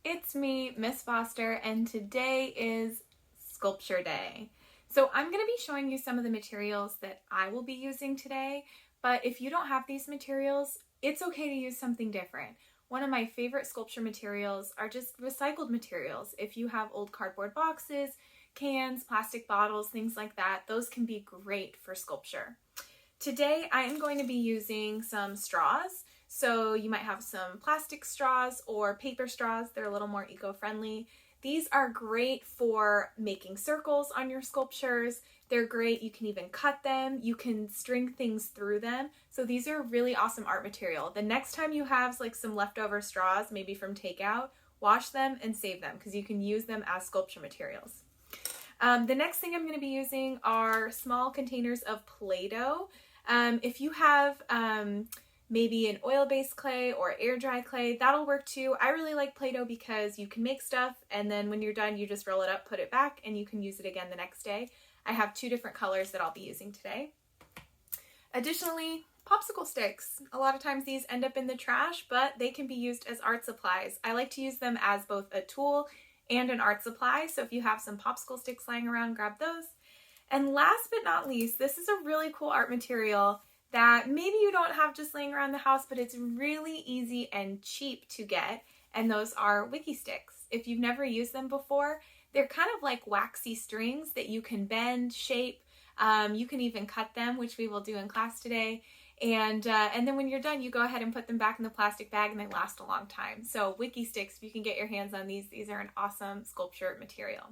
It's me, Miss Foster, and today is Sculpture Day. So I'm going to be showing you some of the materials that I will be using today, but if you don't have these materials, it's okay to use something different. One of my favorite sculpture materials are just recycled materials. If you have old cardboard boxes, cans, plastic bottles, things like that, those can be great for sculpture. Today I am going to be using some straws. So you might have some plastic straws or paper straws. They're a little more eco-friendly. These are great for making circles on your sculptures. They're great. You can even cut them. You can string things through them. So these are really awesome art material. The next time you have like some leftover straws, maybe from takeout, wash them and save them because you can use them as sculpture materials. The next thing I'm going to be using are small containers of Play-Doh. If you have maybe an oil-based clay or air-dry clay, that'll work too. I really like Play-Doh because you can make stuff and then when you're done, you just roll it up, put it back, and you can use it again the next day. I have 2 different colors that I'll be using today. Additionally, popsicle sticks. A lot of times these end up in the trash, but they can be used as art supplies. I like to use them as both a tool and an art supply, so if you have some popsicle sticks lying around, grab those. And last but not least, this is a really cool art material that maybe you don't have just laying around the house, but it's really easy and cheap to get, and those are Wiki Stix. If you've never used them before, they're kind of like waxy strings that you can bend, shape, you can even cut them, which we will do in class today. And then when you're done, you go ahead and put them back in the plastic bag and they last a long time. So Wiki Stix, if you can get your hands on these are an awesome sculpture material.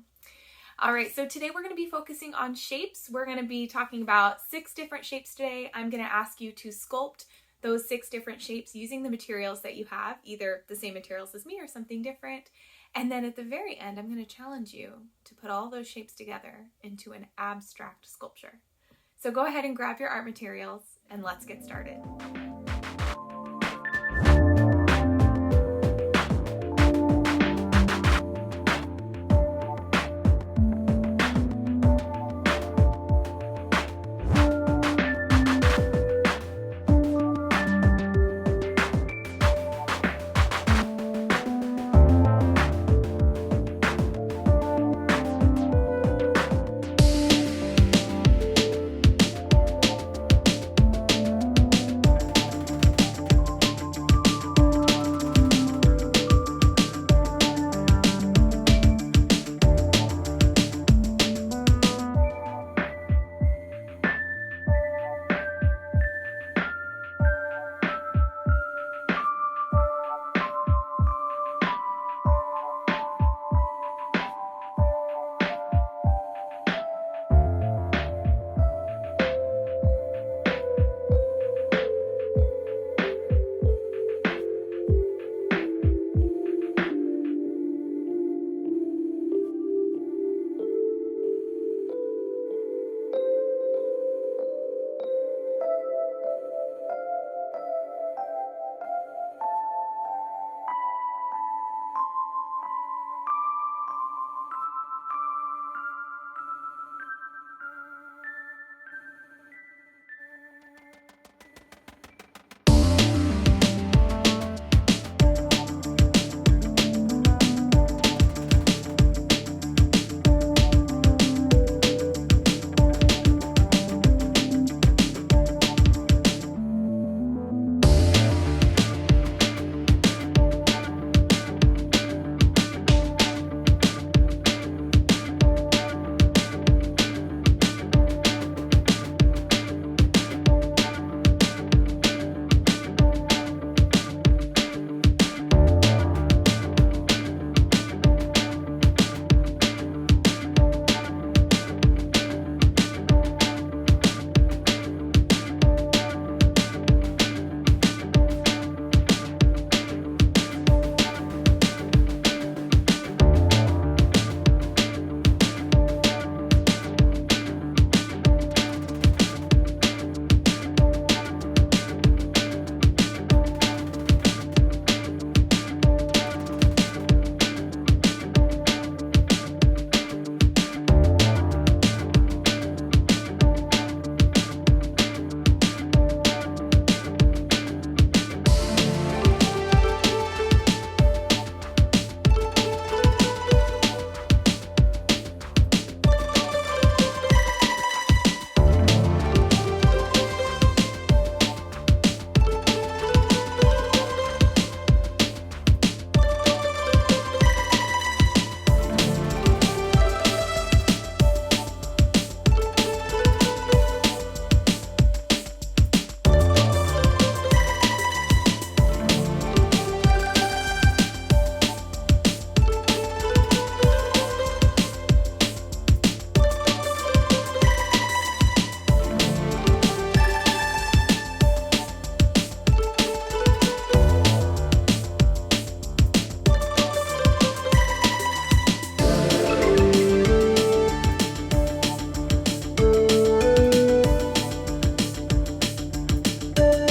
All right, so today we're going to be focusing on shapes. We're going to be talking about 6 different shapes today. I'm going to ask you to sculpt those 6 different shapes using the materials that you have, either the same materials as me or something different. And then at the very end, I'm going to challenge you to put all those shapes together into an abstract sculpture. So go ahead and grab your art materials and let's get started.